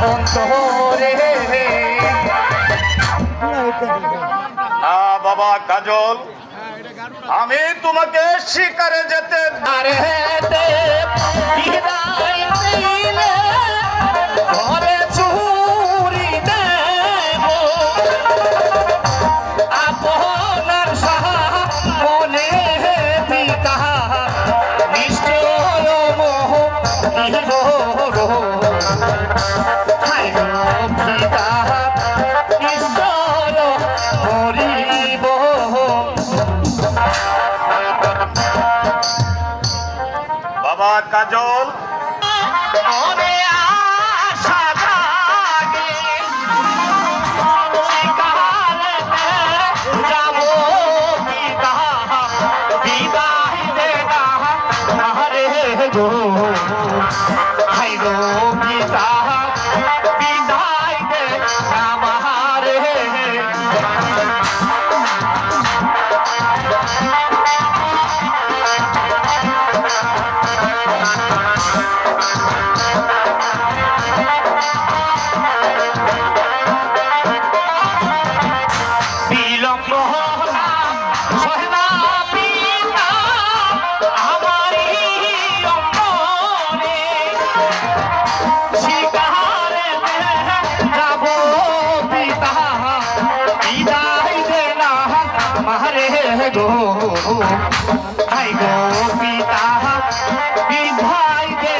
অন্তরে। বাবা কাজল, আমি তোমাকে শিকারে যেতে আরে ঘরে চুরি দেব আপনার মনে পিতা নিশ্চয় মোহ পিতা নিশ্চয় মরিব। বাবা কাজল, মনে আশা জাগে শিকারেতে যাব পিতা বিদায় দে না রে গো, হাই গো পিতা বিদায় দে আমারে। বিলম্ব সহে না পিতা আমারি অন্তরে, শিকারেতে যাব পিতা বিদায় দে না আমারে গো, হাই গো পিতা বিদায় দে